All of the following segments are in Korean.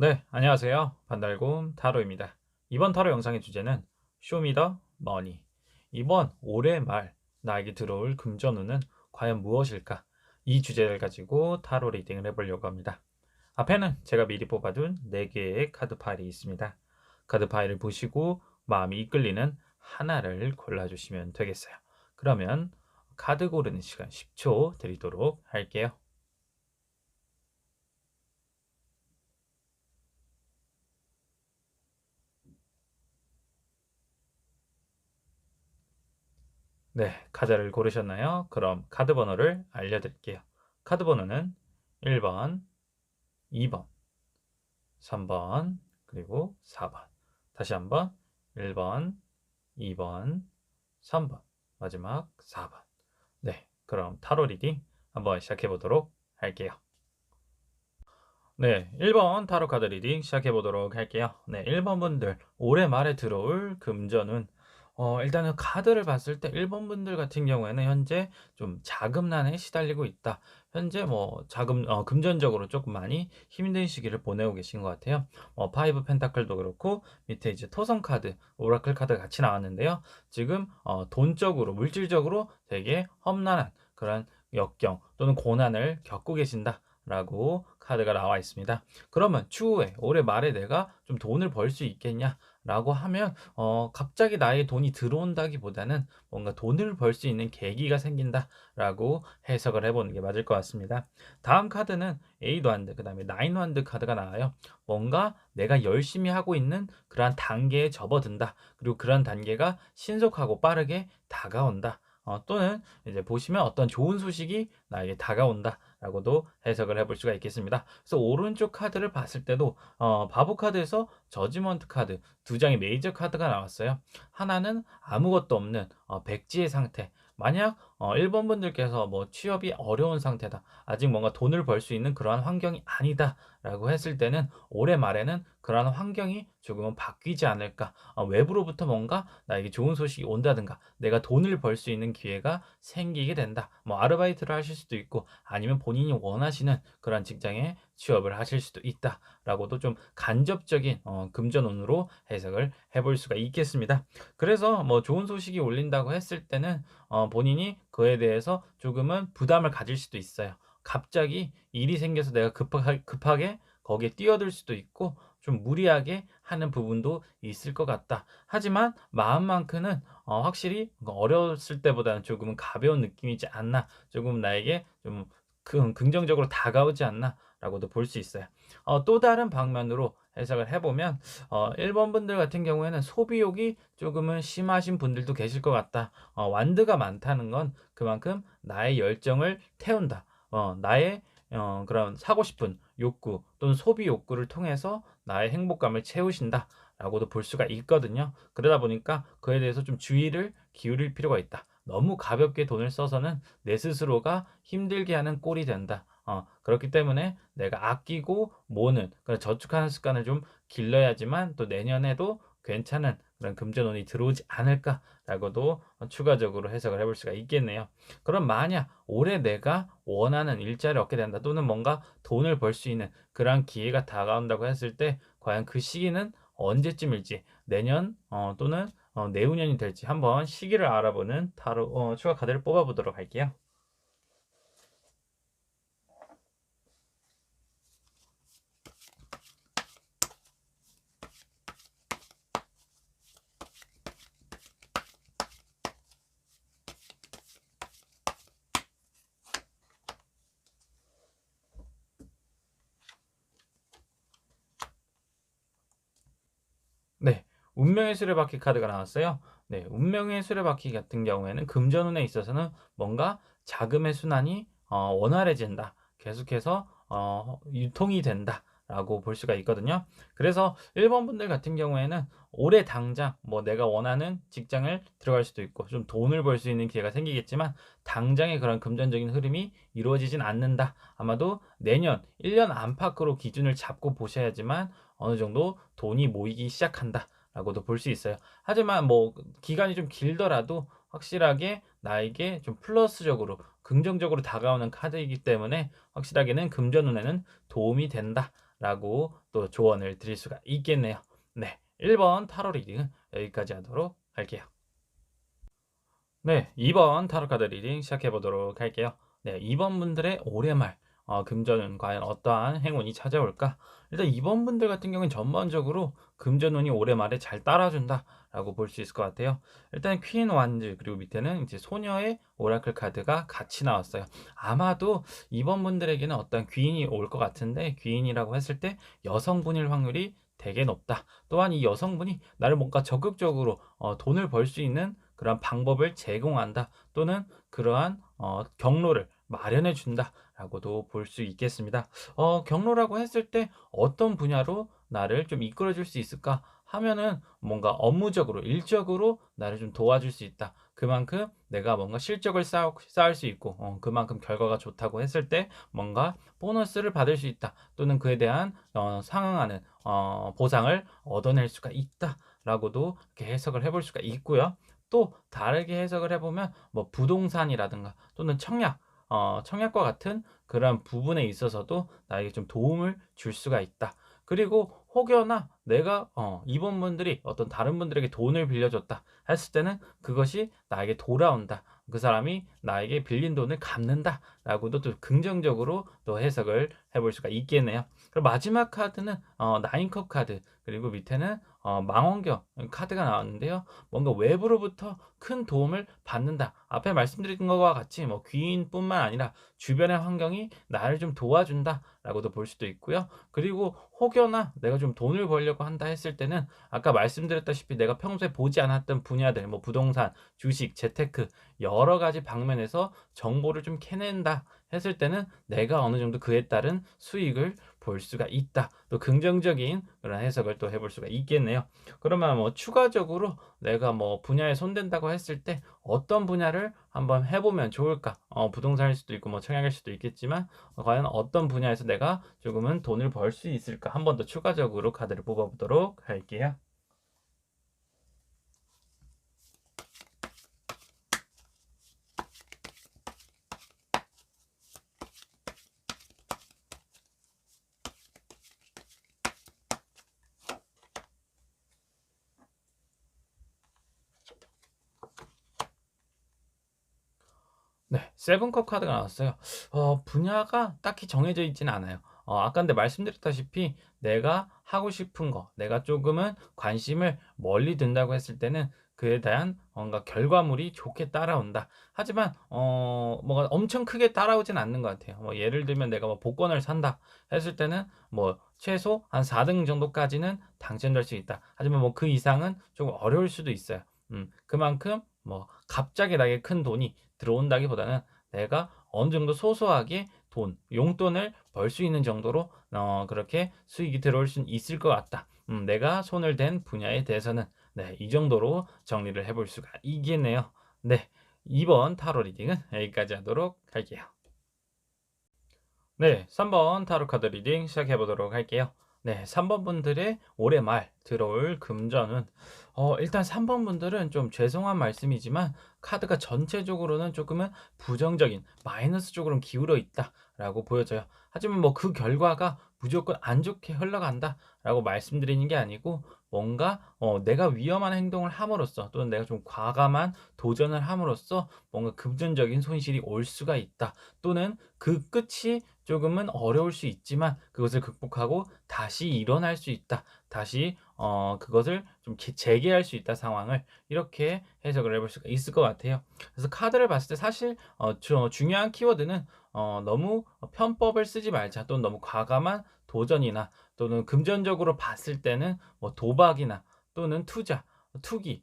네, 안녕하세요. 반달곰 타로입니다. 이번 타로 영상의 주제는 쇼미더 머니. 이번 올해 말 나에게 들어올 금전운은 과연 무엇일까? 이 주제를 가지고 타로 리딩을 해보려고 합니다. 앞에는 제가 미리 뽑아둔 4개의 카드 파일이 있습니다. 카드 파일을 보시고 마음이 이끌리는 하나를 골라주시면 되겠어요. 그러면 카드 고르는 시간 10초 드리도록 할게요. 네, 카드를 고르셨나요? 그럼 카드 번호를 알려드릴게요. 카드 번호는 1번, 2번, 3번, 그리고 4번. 다시 한번 1번, 2번, 3번, 마지막 4번. 네, 그럼 타로 리딩 한번 시작해 보도록 할게요. 네, 1번 타로 카드 리딩 시작해 보도록 할게요. 네, 1번 분들 올해 말에 들어올 금전운 일단은 카드를 봤을 때 1번 분들 같은 경우에는 현재 좀 자금난에 시달리고 있다. 현재 뭐 금전적으로 조금 많이 힘든 시기를 보내고 계신 것 같아요. 파이브 펜타클도 그렇고 밑에 이제 토성 카드, 오라클 카드 같이 나왔는데요. 지금 돈적으로 물질적으로 되게 험난한 그런 역경 또는 고난을 겪고 계신다. 라고 카드가 나와 있습니다. 그러면 추후에 올해 말에 내가 좀 돈을 벌 수 있겠냐? 라고 하면 갑자기 나의 돈이 들어온다기보다는 뭔가 돈을 벌 수 있는 계기가 생긴다라고 해석을 해보는 게 맞을 것 같습니다. 다음 카드는 8 완드, 그 다음에 9 완드 카드가 나와요. 뭔가 내가 열심히 하고 있는 그러한 단계에 접어든다. 그리고 그런 단계가 신속하고 빠르게 다가온다. 또는 이제 보시면 어떤 좋은 소식이 나에게 다가온다. 라고도 해석을 해볼 수가 있겠습니다. 그래서 오른쪽 카드를 봤을 때도 바보 카드에서 저지먼트 카드 2장의 메이저 카드가 나왔어요. 하나는 아무것도 없는 백지의 상태. 만약 1번 분들께서 뭐 취업이 어려운 상태다. 아직 뭔가 돈을 벌 수 있는 그러한 환경이 아니다. 라고 했을 때는 올해 말에는 그러한 환경이 조금은 바뀌지 않을까. 외부로부터 뭔가 나에게 좋은 소식이 온다든가 내가 돈을 벌 수 있는 기회가 생기게 된다. 뭐 아르바이트를 하실 수도 있고 아니면 본인이 원하시는 그런 직장에 취업을 하실 수도 있다라고도 좀 간접적인 금전운으로 해석을 해볼 수가 있겠습니다. 그래서 뭐 좋은 소식이 올린다고 했을 때는 본인이 그에 대해서 조금은 부담을 가질 수도 있어요. 갑자기 일이 생겨서 내가 급하게 거기에 뛰어들 수도 있고 좀 무리하게 하는 부분도 있을 것 같다. 하지만 마음만큼은 확실히 어렸을 때보다는 조금은 가벼운 느낌이지 않나. 조금 나에게 좀 긍정적으로 다가오지 않나라고도 볼 수 있어요. 또 다른 방면으로 해석을 해 보면 1번 분들 같은 경우에는 '소비욕이 조금은 심하신 분들도 계실 것 같다.' 완드가 많다는 건 그만큼 나의 열정을 태운다. 나의 그런 사고 싶은 욕구 또는 소비 욕구를 통해서 나의 행복감을 채우신다라고도 볼 수가 있거든요. 그러다 보니까 그에 대해서 좀 주의를 기울일 필요가 있다. 너무 가볍게 돈을 써서는 내 스스로가 힘들게 하는 꼴이 된다. 그렇기 때문에 내가 아끼고 모으는 그런 저축하는 습관을 좀 길러야지만 또 내년에도 괜찮은 그런 금전운이 들어오지 않을까라고도 추가적으로 해석을 해볼 수가 있겠네요. 그럼 만약 올해 내가 원하는 일자리를 얻게 된다 또는 뭔가 돈을 벌 수 있는 그러한 기회가 다가온다고 했을 때 과연 그 시기는 언제쯤일지 내년 또는 내후년이 될지 한번 시기를 알아보는 타로 추가 카드를 뽑아 보도록 할게요. 네. 운명의 수레바퀴 카드가 나왔어요. 네. 운명의 수레바퀴 같은 경우에는 금전운에 있어서는 뭔가 자금의 순환이 원활해진다. 계속해서 유통이 된다라고 볼 수가 있거든요. 그래서 1번 분들 같은 경우에는 올해 당장 뭐 내가 원하는 직장을 들어갈 수도 있고 좀 돈을 벌 수 있는 기회가 생기겠지만 당장의 그런 금전적인 흐름이 이루어지진 않는다. 아마도 내년 1년 안팎으로 기준을 잡고 보셔야지만 어느 정도 돈이 모이기 시작한다라고도 볼 수 있어요. 하지만 뭐 기간이 좀 길더라도 확실하게 나에게 좀 플러스적으로 긍정적으로 다가오는 카드이기 때문에 확실하게는 금전운에는 도움이 된다라고 또 조언을 드릴 수가 있겠네요. 네. 1번 타로 리딩은 여기까지 하도록 할게요. 네. 2번 타로 카드 리딩 시작해 보도록 할게요. 네. 2번 분들의 올해 말 금전운 과연 어떠한 행운이 찾아올까? 일단 2번 분들 같은 경우는 전반적으로 금전운이 올해 말에 잘 따라준다라고 볼 수 있을 것 같아요. 일단 퀸 완즈 그리고 밑에는 이제 소녀의 오라클 카드가 같이 나왔어요. 아마도 2번 분들에게는 어떤 귀인이 올 것 같은데 귀인이라고 했을 때 여성분일 확률이 되게 높다. 또한 이 여성분이 나를 뭔가 적극적으로 돈을 벌 수 있는 그런 방법을 제공한다. 또는 그러한 경로를 마련해 준다라고도 볼 수 있겠습니다. 경로라고 했을 때 어떤 분야로 나를 좀 이끌어 줄 수 있을까 하면은 뭔가 업무적으로 일적으로 나를 좀 도와줄 수 있다. 그만큼 내가 뭔가 실적을 쌓을 수 있고 그만큼 결과가 좋다고 했을 때 뭔가 보너스를 받을 수 있다. 또는 그에 대한 상응하는 보상을 얻어낼 수가 있다라고도 이렇게 해석을 해볼 수가 있고요. 또 다르게 해석을 해 보면 뭐 부동산이라든가 또는 청약과 같은 그런 부분에 있어서도 나에게 좀 도움을 줄 수가 있다. 그리고 혹여나 내가 이번 분들이 어떤 다른 분들에게 돈을 빌려줬다 했을 때는 그것이 나에게 돌아온다. 그 사람이 나에게 빌린 돈을 갚는다라고도 또 긍정적으로 또 해석을 해볼 수가 있겠네요. 그리고 마지막 카드는 나인컵 카드 그리고 밑에는 망원경 카드가 나왔는데요. 뭔가 외부로부터 큰 도움을 받는다. 앞에 말씀드린 것과 같이 뭐 귀인뿐만 아니라 주변의 환경이 나를 좀 도와준다라고도 볼 수도 있고요. 그리고 혹여나 내가 좀 돈을 벌려고 한다 했을 때는 아까 말씀드렸다시피 내가 평소에 보지 않았던 분야들 뭐 부동산, 주식, 재테크 여러 가지 방면에서 정보를 좀 캐낸다 했을 때는 내가 어느 정도 그에 따른 수익을 볼 수가 있다. 또 긍정적인 그런 해석을 또 해볼 수가 있겠네요. 그러면 뭐 추가적으로 내가 뭐 분야에 손댄다고 했을 때 어떤 분야를 한번 해보면 좋을까? 부동산일 수도 있고 뭐 청약일 수도 있겠지만 과연 어떤 분야에서 내가 조금은 돈을 벌 수 있을까? 한 번 더 추가적으로 카드를 뽑아보도록 할게요. 네. 세븐컵 카드가 나왔어요. 분야가 딱히 정해져 있지는 않아요. 아까 근데 말씀드렸다시피 내가 하고 싶은 거, 내가 조금은 관심을 멀리 둔다고 했을 때는 그에 대한 뭔가 결과물이 좋게 따라온다. 하지만 뭐가 엄청 크게 따라오진 않는 것 같아요. 뭐 예를 들면 내가 뭐 복권을 산다 했을 때는 뭐 최소 한 4등 정도까지는 당첨될 수 있다. 하지만 뭐 그 이상은 조금 어려울 수도 있어요. 그만큼 뭐 갑자기 나에게 큰 돈이 들어온다기보다는 내가 어느 정도 소소하게 용돈을 벌 수 있는 정도로 그렇게 수익이 들어올 수는 있을 것 같다. 내가 손을 댄 분야에 대해서는 네, 이 정도로 정리를 해볼 수가 있겠네요. 네, 이번 타로 리딩은 여기까지 하도록 할게요. 네, 3번 타로 카드 리딩 시작해 보도록 할게요. 네, 3번 분들의 올해 말 들어올 금전은 일단 3번 분들은 좀 죄송한 말씀이지만 카드가 전체적으로는 조금은 부정적인 마이너스 쪽으로는 기울어 있다라고 보여져요. 하지만 뭐 그 결과가 무조건 안 좋게 흘러간다라고 말씀드리는 게 아니고 뭔가 내가 위험한 행동을 함으로써 또는 내가 좀 과감한 도전을 함으로써 뭔가 금전적인 손실이 올 수가 있다. 또는 그 끝이 조금은 어려울 수 있지만 그것을 극복하고 다시 일어날 수 있다. 다시 그것을 좀 재개할 수 있다 상황을 이렇게 해석을 해볼 수가 있을 것 같아요. 그래서 카드를 봤을 때 사실 중요한 키워드는 너무 편법을 쓰지 말자 또는 너무 과감한 도전이나 또는 금전적으로 봤을 때는 뭐 도박이나 또는 투기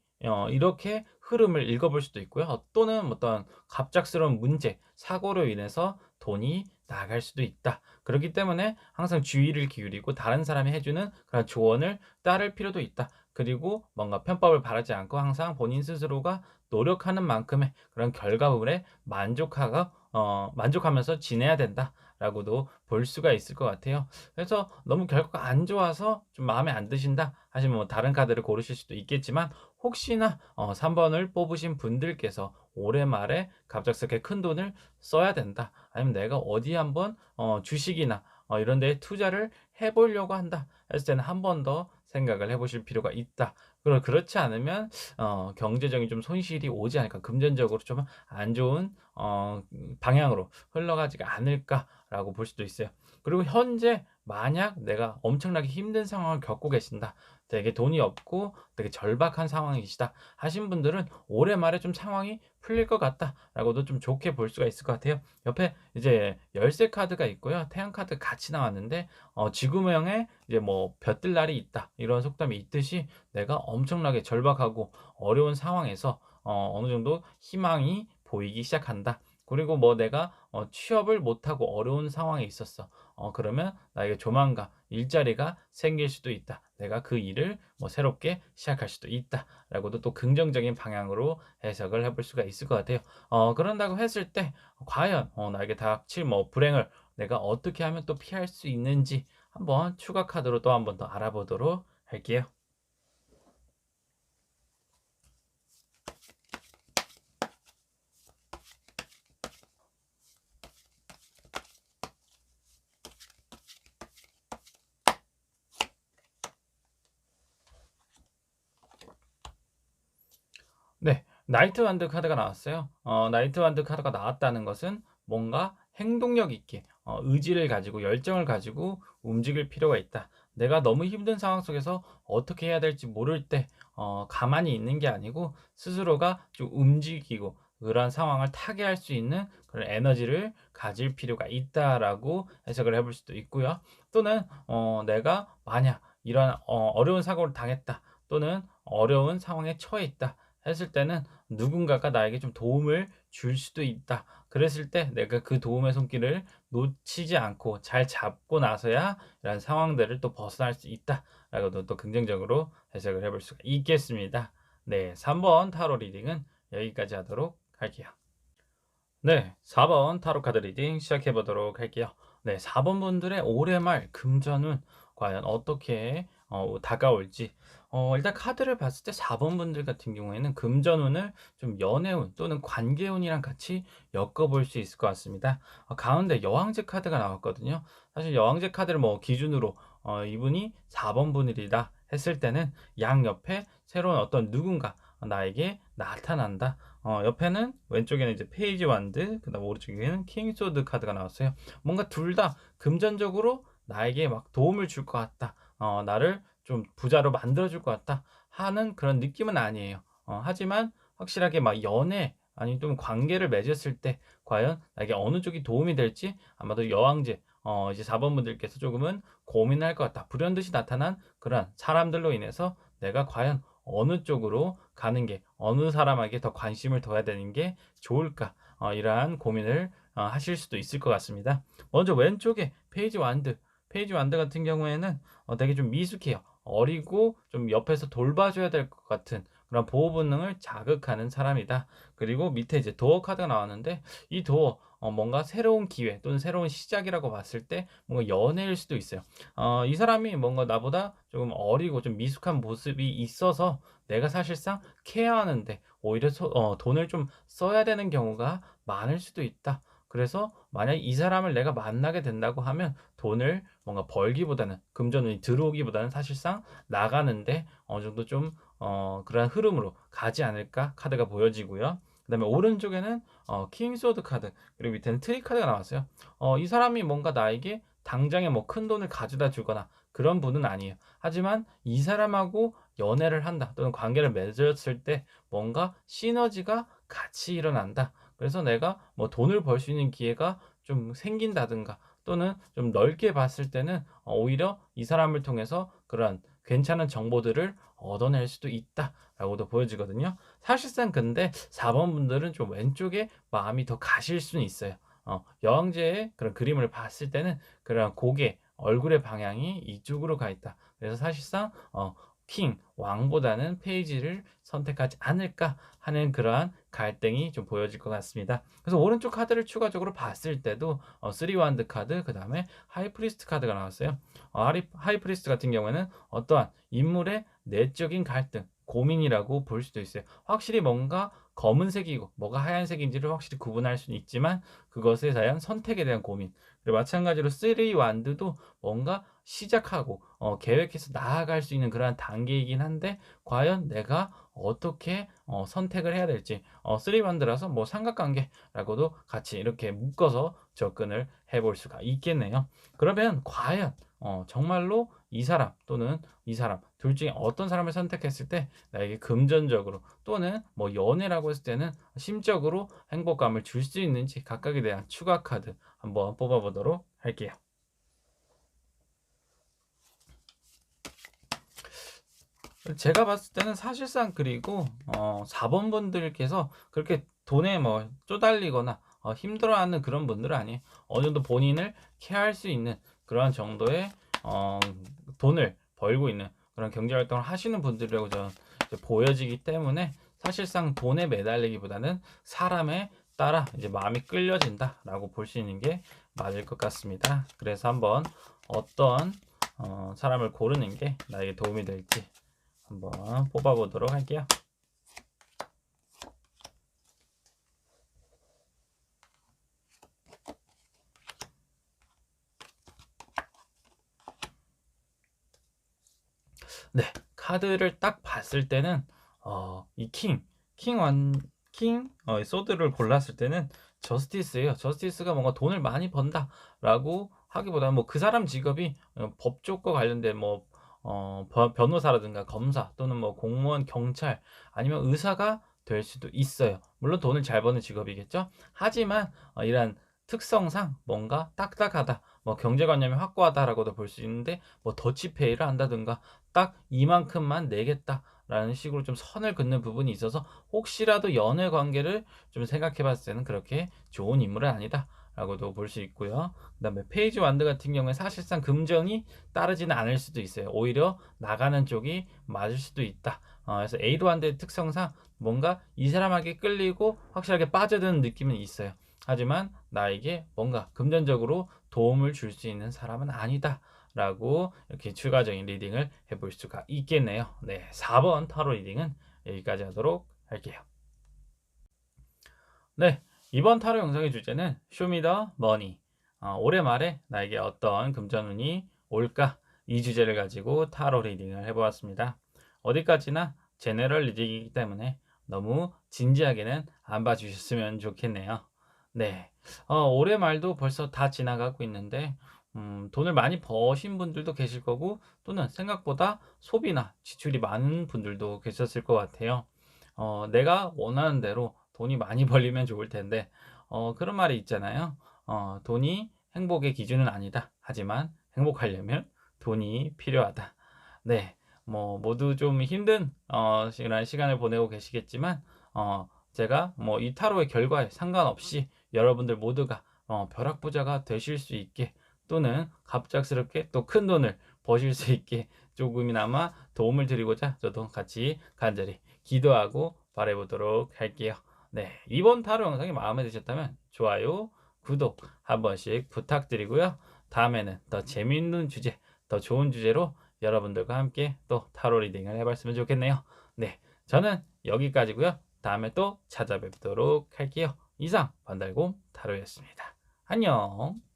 이렇게 흐름을 읽어볼 수도 있고요. 또는 어떤 갑작스러운 문제, 사고로 인해서 돈이 나갈 수도 있다. 그렇기 때문에 항상 주의를 기울이고 다른 사람이 해주는 그런 조언을 따를 필요도 있다. 그리고 뭔가 편법을 바라지 않고 항상 본인 스스로가 노력하는 만큼의 그런 결과물에 만족하면서 지내야 된다라고도 볼 수가 있을 것 같아요. 그래서 너무 결과가 안 좋아서 좀 마음에 안 드신다 하시면 뭐 다른 카드를 고르실 수도 있겠지만 혹시나 3번을 뽑으신 분들께서 올해 말에 갑작스럽게 큰돈을 써야 된다. 아니면 내가 어디 한번 주식이나 이런 데에 투자를 해 보려고 한다 했을 때는 한 번 더 생각을 해 보실 필요가 있다. 그렇지 않으면 경제적인 좀 손실이 오지 않을까. 금전적으로 좀 안 좋은 방향으로 흘러가지가 않을까라고 볼 수도 있어요. 그리고 현재 만약 내가 엄청나게 힘든 상황을 겪고 계신다. 되게 돈이 없고 되게 절박한 상황이시다 하신 분들은 올해 말에 좀 상황이 풀릴 것 같다라고도 좀 좋게 볼 수가 있을 것 같아요. 옆에 이제 열쇠 카드가 있고요. 태양 카드 같이 나왔는데 지구명에 이제 뭐 볕들 날이 있다 이런 속담이 있듯이 내가 엄청나게 절박하고 어려운 상황에서 어느 정도 희망이 보이기 시작한다. 그리고 뭐 내가 취업을 못하고 어려운 상황에 있었어. 그러면 나에게 조만간 일자리가 생길 수도 있다. 내가 그 일을 뭐 새롭게 시작할 수도 있다라고도 또 긍정적인 방향으로 해석을 해볼 수가 있을 것 같아요. 그런다고 했을 때 과연 나에게 닥칠 뭐 불행을 내가 어떻게 하면 또 피할 수 있는지 한번 추가 카드로 또 한번 더 알아보도록 할게요. 네. 나이트 완드 카드가 나왔어요. 나이트 완드 카드가 나왔다는 것은 뭔가 행동력 있게 의지를 가지고 열정을 가지고 움직일 필요가 있다. 내가 너무 힘든 상황 속에서 어떻게 해야 될지 모를 때 가만히 있는 게 아니고 스스로가 좀 움직이고 그러한 상황을 타개할 수 있는 그런 에너지를 가질 필요가 있다라고 해석을 해볼 수도 있고요. 또는 내가 만약 이런 어려운 사고를 당했다 또는 어려운 상황에 처해 있다 했을 때는 누군가가 나에게 좀 도움을 줄 수도 있다. 그랬을 때 내가 그 도움의 손길을 놓치지 않고 잘 잡고 나서야 이런 상황들을 또 벗어날 수 있다라고도 또 긍정적으로 해석을 해볼 수가 있겠습니다. 네, 3번 타로 리딩은 여기까지 하도록 할게요. 네, 4번 타로 카드 리딩 시작해 보도록 할게요. 네, 4번 분들의 올해 말 금전운 과연 어떻게 다가올지. 일단 카드를 봤을 때 4번 분들 같은 경우에는 금전운을 좀 연애운 또는 관계운이랑 같이 엮어볼 수 있을 것 같습니다. 가운데 여왕제 카드가 나왔거든요. 사실 여왕제 카드를 뭐 기준으로 이분이 4번 분이다 했을 때는 양 옆에 새로운 어떤 누군가 나에게 나타난다. 옆에는 왼쪽에는 이제 페이지 완드, 그다음 오른쪽에는 킹 소드 카드가 나왔어요. 뭔가 둘 다 금전적으로 나에게 막 도움을 줄 것 같다. 나를 좀 부자로 만들어 줄 것 같다 하는 그런 느낌은 아니에요. 하지만 확실하게 막 연애 아니면 좀 관계를 맺었을 때 과연 나에게 어느 쪽이 도움이 될지 아마도 여왕제 이제 4 번분들께서 조금은 고민할 것 같다. 불현듯이 나타난 그러한 사람들로 인해서 내가 과연 어느 쪽으로 가는 게 어느 사람에게 더 관심을 둬야 되는 게 좋을까? 이러한 고민을 하실 수도 있을 것 같습니다. 먼저 왼쪽에 페이지 완드 같은 경우에는 되게 좀 미숙해요. 어리고 좀 옆에서 돌봐줘야 될 것 같은 그런 보호 본능을 자극하는 사람이다. 그리고 밑에 이제 도어 카드가 나왔는데 이 도어 뭔가 새로운 기회 또는 새로운 시작이라고 봤을 때 뭔가 연애일 수도 있어요. 이 사람이 뭔가 나보다 조금 어리고 좀 미숙한 모습이 있어서 내가 사실상 케어하는데 오히려 돈을 좀 써야 되는 경우가 많을 수도 있다. 그래서 만약 이 사람을 내가 만나게 된다고 하면 돈을 뭔가 벌기보다는 금전운이 들어오기보다는 사실상 나가는데 어느 정도 좀 그러한 흐름으로 가지 않을까 카드가 보여지고요. 그다음에 오른쪽에는 킹 소드 카드 그리고 밑에는 트리 카드가 나왔어요. 이 사람이 뭔가 나에게 당장에 뭐 큰돈을 가져다 주거나 그런 분은 아니에요. 하지만 이 사람하고 연애를 한다 또는 관계를 맺었을 때 뭔가 시너지가 같이 일어난다. 그래서 내가 뭐 돈을 벌 수 있는 기회가 좀 생긴다든가 또는 좀 넓게 봤을 때는 오히려 이 사람을 통해서 그런 괜찮은 정보들을 얻어낼 수도 있다라고도 보여지거든요. 사실상 근데 4번 분들은 좀 왼쪽에 마음이 더 가실 수는 있어요. 여왕제의 그런 그림을 봤을 때는 그런 고개, 얼굴의 방향이 이쪽으로 가 있다. 그래서 사실상 킹, 왕보다는 페이지를 선택하지 않을까 하는 그러한 갈등이 좀 보여질 것 같습니다. 그래서 오른쪽 카드를 추가적으로 봤을 때도 3 완드 카드 그다음에 하이 프리스트 카드가 나왔어요. 하이 프리스트 같은 경우에는 어떠한 인물의 내적인 갈등, 고민이라고 볼 수도 있어요. 확실히 뭔가 검은색이고 뭐가 하얀색인지를 확실히 구분할 수는 있지만 그것에 대한 선택에 대한 고민. 그리고 마찬가지로 3 완드도 뭔가 시작하고 계획해서 나아갈 수 있는 그러한 단계이긴 한데 과연 내가 어떻게 선택을 해야 될지 3 완드라서 뭐 삼각관계라고도 같이 이렇게 묶어서 접근을 해볼 수가 있겠네요. 그러면 과연 정말로 이 사람 또는 이 사람 둘 중에 어떤 사람을 선택했을 때 나에게 금전적으로 또는 뭐 연애라고 했을 때는 심적으로 행복감을 줄 수 있는지 각각에 대한 추가 카드 한번 뽑아 보도록 할게요. 제가 봤을 때는 사실상 그리고 4 번분들께서 그렇게 돈에 뭐 쪼달리거나 힘들어하는 그런 분들은 아니에요. 어느 정도 본인을 케어할 수 있는 그러한 정도의 어 돈을 벌고 있는 그런 경제 활동을 하시는 분들이라고 저는 이제 보여지기 때문에 사실상 돈에 매달리기보다는 사람에 따라 이제 마음이 끌려진다라고 볼 수 있는 게 맞을 것 같습니다. 그래서 한번 어떤 사람을 고르는 게 나에게 도움이 될지 한번 뽑아 보도록 할게요. 네. 카드를 딱 봤을 때는 이 소드를 골랐을 때는 저스티스예요. 저스티스가 뭔가 '돈을 많이 번다.'라고 하기보다는 뭐 그 사람 직업이 법 쪽과 관련된 뭐 변호사라든가 검사 또는 뭐 공무원, 경찰 아니면 의사가 될 수도 있어요. 물론 돈을 잘 버는 직업이겠죠. 하지만 이러한 특성상 뭔가 딱딱하다, 뭐 경제관념이 확고하다라고도 볼 수 있는데 뭐 더치페이를 한다든가 딱 이만큼만 내겠다라는 식으로 좀 선을 긋는 부분이 있어서 혹시라도 연애 관계를 좀 생각해 봤을 때는 그렇게 좋은 인물은 아니다라고도 볼 수 있고요. 그다음에 페이지 완드 같은 경우에 사실상 금전이 따르지는 않을 수도 있어요. 오히려 나가는 쪽이 맞을 수도 있다. 그래서 에이드 완드의 특성상 뭔가 이 사람에게 끌리고 확실하게 빠져드는 느낌은 있어요. 하지만 나에게 뭔가 금전적으로 도움을 줄 수 있는 사람은 아니다. 라고 이렇게 추가적인 리딩을 해볼 수가 있겠네요. 네, 4번 타로 리딩은 여기까지 하도록 할게요. 네, 이번 타로 영상의 주제는 쇼미더 머니. 올해 말에 나에게 어떤 금전운이 올까? 이 주제를 가지고 타로 리딩을 해보았습니다. 어디까지나 제너럴 리딩이기 때문에 너무 진지하게는 안 봐주셨으면 좋겠네요. 네, 올해 말도 벌써 다 지나가고 있는데 돈을 많이 버신 분들도 계실 거고 또는 생각보다 소비나 지출이 많은 분들도 계셨을 것 같아요. 내가 원하는 대로 돈이 많이 벌리면 좋을 텐데 그런 말이 있잖아요. "돈이 행복의 기준은 아니다. 하지만 행복하려면 돈이 필요하다." 네. 뭐 모두 좀 힘든 이런 시간을 보내고 계시겠지만 제가 뭐 이 타로의 결과에 상관없이 여러분들 모두가 벼락부자가 되실 수 있게, 또는 갑작스럽게 또 큰돈을 버실 수 있게 조금이나마 도움을 드리고자 저도 같이 간절히 기도하고 바라 보도록 할게요. 네. 이번 타로 영상이 마음에 드셨다면 좋아요, 구독 한 번씩 부탁드리고요. 다음에는 더 재미있는 주제, 더 좋은 주제로 여러분들과 함께 또 타로 리딩을 해 봤으면 좋겠네요. 네. 저는 여기까지고요. 다음에 또 찾아뵙도록 할게요. 이상 반달곰 타로였습니다. 안녕.